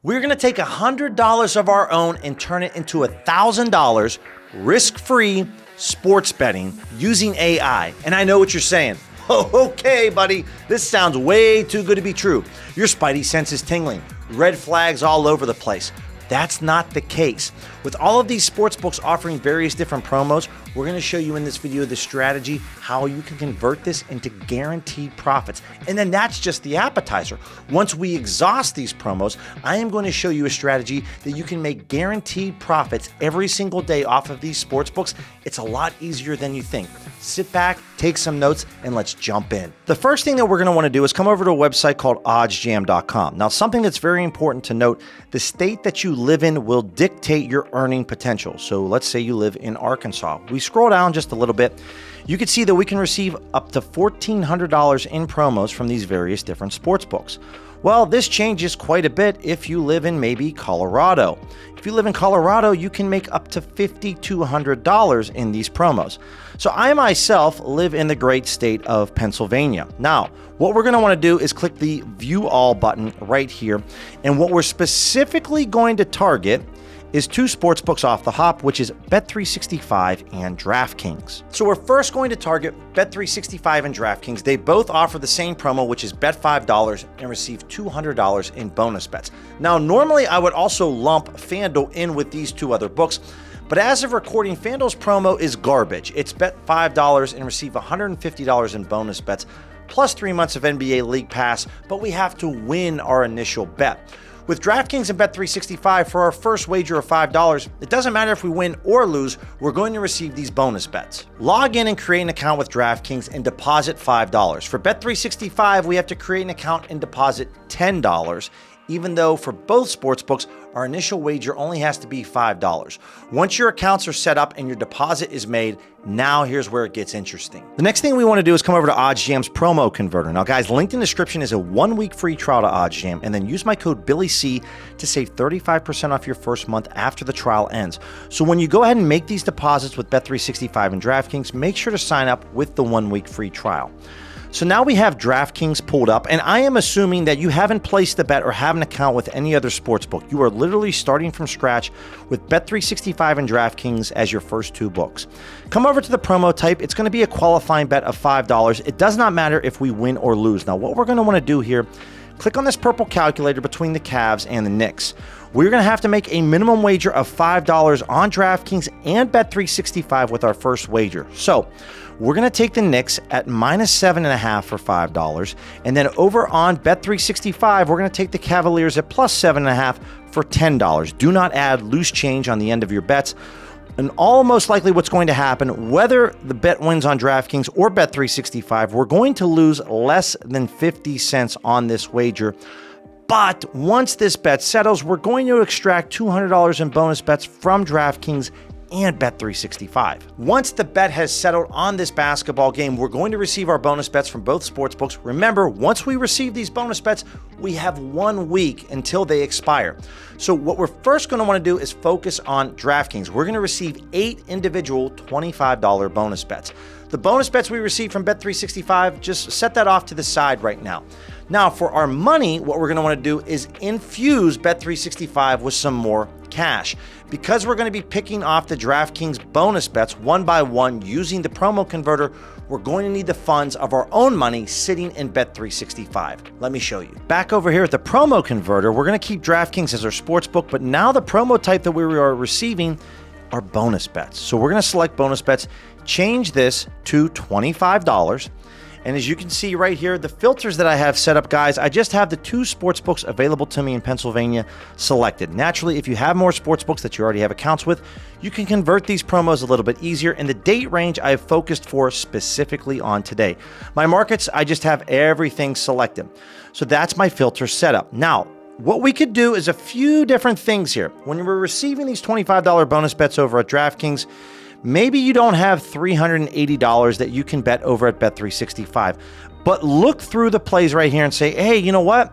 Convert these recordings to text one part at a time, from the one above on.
We're gonna take $100 of our own and turn it into $1,000 risk-free sports betting using AI. And I know what you're saying. Oh, okay, buddy, this sounds way too good to be true. Your spidey sense is tingling, red flags all over the place. That's not the case. With all of these sports books offering various different promos, we're gonna show you in this video the strategy, how you can convert this into guaranteed profits. And then that's just the appetizer. Once we exhaust these promos, I am going to show you a strategy that you can make guaranteed profits every single day off of these sports books. It's a lot easier than you think. Sit back, take some notes, and let's jump in. The first thing that we're gonna wanna do is come over to a website called oddsjam.com. Now, something that's very important to note, the state that you live in will dictate your earning potential. So let's say you live in Arkansas. We scroll down just a little bit. You can see that we can receive up to $1,400 in promos from these various different sports books. Well, this changes quite a bit if you live in maybe Colorado. If you live in Colorado, you can make up to $5,200 in these promos. So I myself live in the great state of Pennsylvania. Now, what we're going to want to do is click the View All button right here. And what we're specifically going to target is two sports books off the hop, which is Bet365 and DraftKings. So we're first going to target Bet365 and DraftKings. They both offer the same promo, which is bet $5 and receive $200 in bonus bets. Now, normally I would also lump FanDuel in with these two other books, but as of recording, FanDuel's promo is garbage. It's bet $5 and receive $150 in bonus bets, plus 3 months of NBA League Pass, but we have to win our initial bet. With DraftKings and Bet365, for our first wager of $5, it doesn't matter if we win or lose, we're going to receive these bonus bets. Log in and create an account with DraftKings and deposit $5. For Bet365, we have to create an account and deposit $10, even though for both sportsbooks, our initial wager only has to be $5. Once your accounts are set up and your deposit is made, now here's where it gets interesting. The next thing we want to do is come over to OddsJam's promo converter. Now guys, linked in the description is a 1-week free trial to OddsJam, and then use my code BILLYC to save 35% off your first month after the trial ends. So when you go ahead and make these deposits with Bet365 and DraftKings, make sure to sign up with the 1-week free trial. So now we have DraftKings pulled up, and I am assuming that you haven't placed a bet or have an account with any other sportsbook. You are literally starting from scratch with Bet365 and DraftKings as your first two books. Come over to the promo type. It's going to be a qualifying bet of $5. It does not matter if we win or lose. Now, what we're going to want to do here, click on this purple calculator between the Cavs and the Knicks. We're going to have to make a minimum wager of $5 on DraftKings and Bet365 with our first wager. So we're going to take the Knicks at -7.5 for $5. And then over on Bet365, we're going to take the Cavaliers at +7.5 for $10. Do not add loose change on the end of your bets. And almost likely what's going to happen, whether the bet wins on DraftKings or Bet365, we're going to lose less than 50 cents on this wager. But once this bet settles, we're going to extract $200 in bonus bets from DraftKings and Bet365. Once the bet has settled on this basketball game, we're going to receive our bonus bets from both sportsbooks. Remember, once we receive these bonus bets, we have 1 week until they expire. So what we're first going to want to do is focus on DraftKings. We're going to receive 8 individual $25 bonus bets. The bonus bets we receive from Bet365, just set that off to the side right now. Now, for our money, what we're going to want to do is infuse Bet365 with some more cash. Because we're going to be picking off the DraftKings bonus bets one by one using the promo converter, we're going to need the funds of our own money sitting in Bet365. Let me show you. Back over here at the promo converter, we're going to keep DraftKings as our sports book, but now the promo type that we are receiving are bonus bets. So we're going to select bonus bets, change this to $25. And as you can see right here, the filters that I have set up, guys, I just have the 2 sports books available to me in Pennsylvania selected. Naturally, if you have more sports books that you already have accounts with, you can convert these promos a little bit easier. And the date range I have focused for specifically on today. My markets, I just have everything selected. So that's my filter setup. Now, what we could do is a few different things here. When we're receiving these $25 bonus bets over at DraftKings, maybe you don't have $380 that you can bet over at Bet365, but look through the plays right here and say, hey, you know what?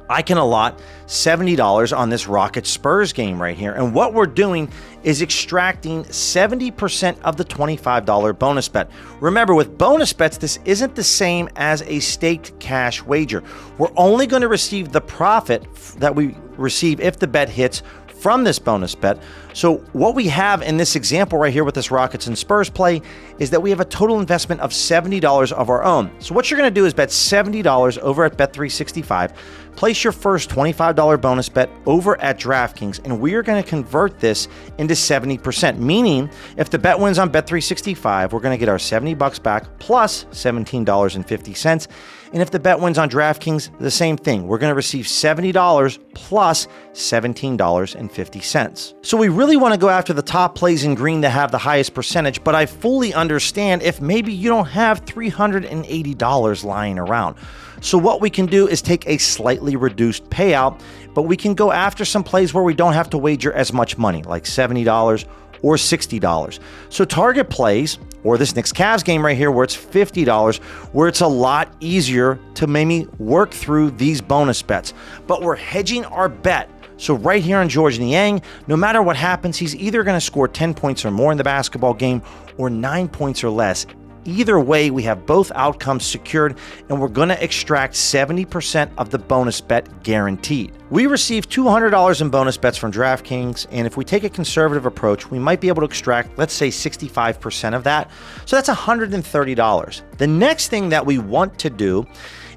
I can allot $70 on this Rockets Spurs game right here. And what we're doing is extracting 70% of the $25 bonus bet. Remember, with bonus bets, this isn't the same as a staked cash wager. We're only going to receive the profit that we receive if the bet hits from this bonus bet. So what we have in this example right here with this Rockets and Spurs play is that we have a total investment of $70 of our own. So what you're going to do is bet $70 over at Bet365, place your first $25 bonus bet over at DraftKings, and we are going to convert this into 70%, meaning if the bet wins on Bet365, we're going to get our 70 bucks back plus $17.50. And if the bet wins on DraftKings, the same thing. We're going to receive $70 plus $17.50. So we really want to go after the top plays in green that have the highest percentage, but I fully understand if maybe you don't have $380 lying around. So what we can do is take a slightly reduced payout, but we can go after some plays where we don't have to wager as much money, like $70 or $60. So target plays, or this Knicks Cavs game right here where it's $50, where it's a lot easier to maybe work through these bonus bets. But we're hedging our bet. So right here on Georges Niang, no matter what happens, he's either going to score 10 points or more in the basketball game or 9 points or less. Either way, we have both outcomes secured, and we're going to extract 70% of the bonus bet guaranteed. We receive $200 in bonus bets from DraftKings, and if we take a conservative approach, we might be able to extract, let's say, 65% of that. So that's $130. The next thing that we want to do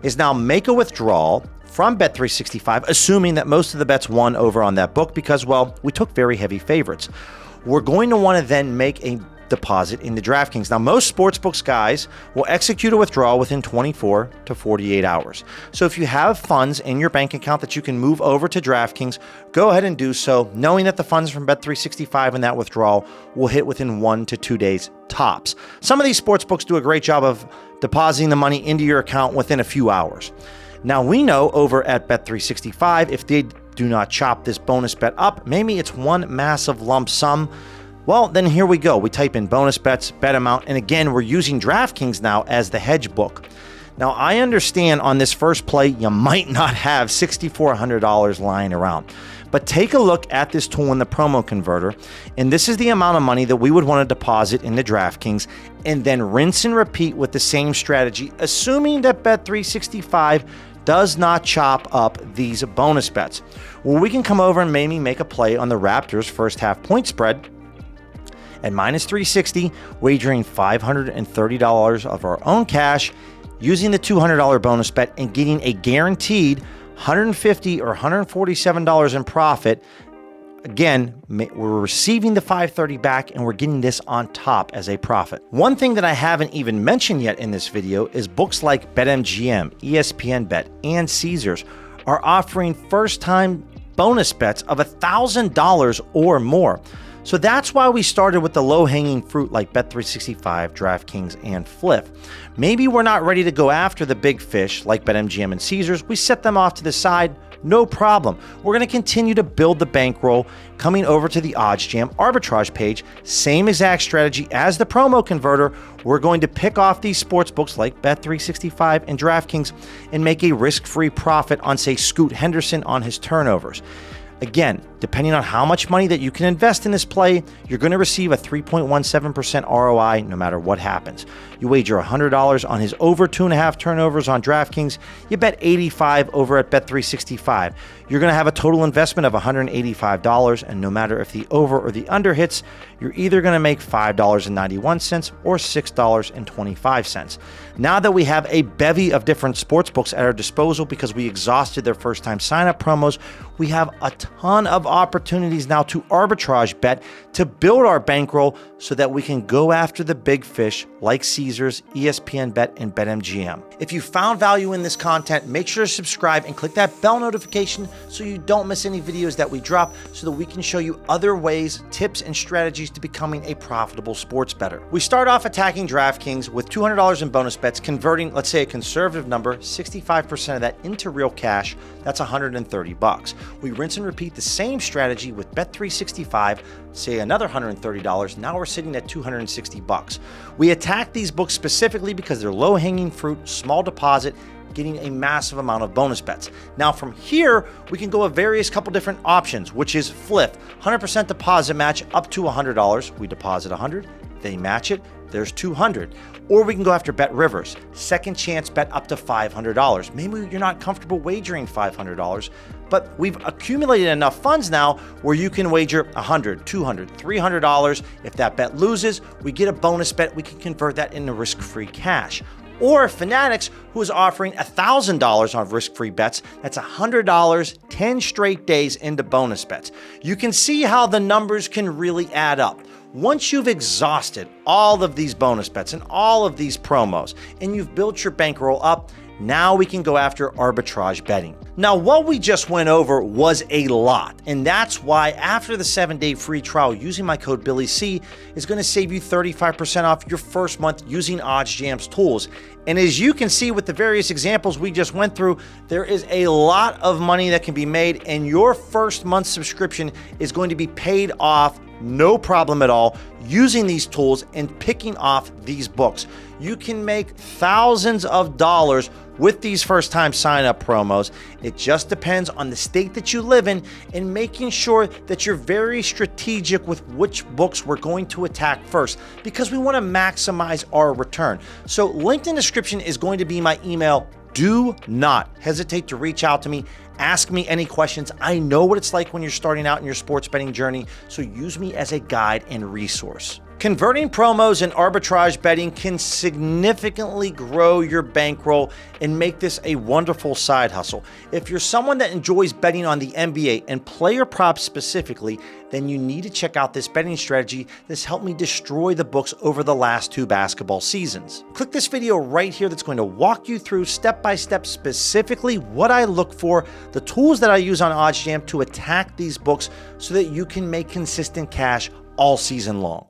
is now make a withdrawal from Bet365, assuming that most of the bets won over on that book because, well, we took very heavy favorites. We're going to want to then make a deposit into DraftKings. Now, most sportsbooks guys will execute a withdrawal within 24 to 48 hours. So if you have funds in your bank account that you can move over to DraftKings, go ahead and do so, knowing that the funds from Bet365 and that withdrawal will hit within 1 to 2 days tops. Some of these sportsbooks do a great job of depositing the money into your account within a few hours. Now, we know over at Bet365, if they do not chop this bonus bet up, maybe it's one massive lump sum. Well, then here we go. We type in bonus bets, bet amount, and again, we're using DraftKings now as the hedge book. Now, I understand on this first play, you might not have $6,400 lying around, but take a look at this tool in the promo converter, and this is the amount of money that we would want to deposit into DraftKings, and then rinse and repeat with the same strategy, assuming that Bet365 does not chop up these bonus bets. Well, we can come over and maybe make a play on the Raptors first half point spread at minus 360, wagering $530 of our own cash, using the $200 bonus bet and getting a guaranteed $150 or $147 in profit. Again, we're receiving the $530 back and we're getting this on top as a profit. One thing that I haven't even mentioned yet in this video is books like BetMGM, ESPN Bet, and Caesars are offering first-time bonus bets of $1,000 or more. So that's why we started with the low-hanging fruit like Bet365, DraftKings, and Flip. Maybe we're not ready to go after the big fish like BetMGM and Caesars. We set them off to the side, no problem. We're going to continue to build the bankroll, coming over to the OddsJam arbitrage page. Same exact strategy as the promo converter. We're going to pick off these sports books like Bet365 and DraftKings and make a risk-free profit on, say, Scoot Henderson on his turnovers. Again, depending on how much money that you can invest in this play, you're going to receive a 3.17% ROI no matter what happens. You wager $100 on his over 2.5 turnovers on DraftKings, you bet $85 over at Bet365. You're going to have a total investment of $185, and no matter if the over or the under hits, you're either going to make $5.91 or $6.25. Now that we have a bevy of different sportsbooks at our disposal because we exhausted their first-time sign-up promos, we have a ton of opportunities now to arbitrage bet to build our bankroll so that we can go after the big fish like Caesars, ESPN Bet, and BetMGM. If you found value in this content, make sure to subscribe and click that bell notification so you don't miss any videos that we drop, so that we can show you other ways, tips, and strategies to becoming a profitable sports bettor. We start off attacking DraftKings with $200 in bonus bets, converting, let's say, a conservative number, 65% of that into real cash. That's $130. We rinse and repeat the same strategy with Bet365, say another $130. Now we're sitting at $260. We attack these books specifically because they're low-hanging fruit, small deposit, getting a massive amount of bonus bets. Now from here, we can go a various couple different options, which is flip, 100% deposit match up to $100. We deposit 100, they match it, there's 200. Or we can go after bet rivers, second chance bet up to $500. Maybe you're not comfortable wagering $500, but we've accumulated enough funds now where you can wager $100, $200, $300. If that bet loses, we get a bonus bet. We can convert that into risk-free cash. Or Fanatics, who is offering $1,000 on risk-free bets. That's $100, 10 straight days into bonus bets. You can see how the numbers can really add up. Once you've exhausted all of these bonus bets and all of these promos, and you've built your bankroll up, now we can go after arbitrage betting. Now, what we just went over was a lot, and that's why after the 7-day free trial, using my code BillyC is going to save you 35% off your first month using OddsJam's tools. And as you can see with the various examples we just went through, there is a lot of money that can be made, and your first month subscription is going to be paid off no problem at all using these tools and picking off these books. You can make thousands of dollars with these first-time sign-up promos. It just depends on the state that you live in and making sure that you're very strategic with which books we're going to attack first, because we want to maximize our return. So linked in the description is going to be my email. Do not hesitate to reach out to me. Ask me any questions. I know what it's like when you're starting out in your sports betting journey, so use me as a guide and resource. Converting promos and arbitrage betting can significantly grow your bankroll and make this a wonderful side hustle. If you're someone that enjoys betting on the NBA and player props specifically, then you need to check out this betting strategy that's helped me destroy the books over the last 2 basketball seasons. Click this video right here that's going to walk you through step by step specifically what I look for, the tools that I use on OddsJam to attack these books so that you can make consistent cash all season long.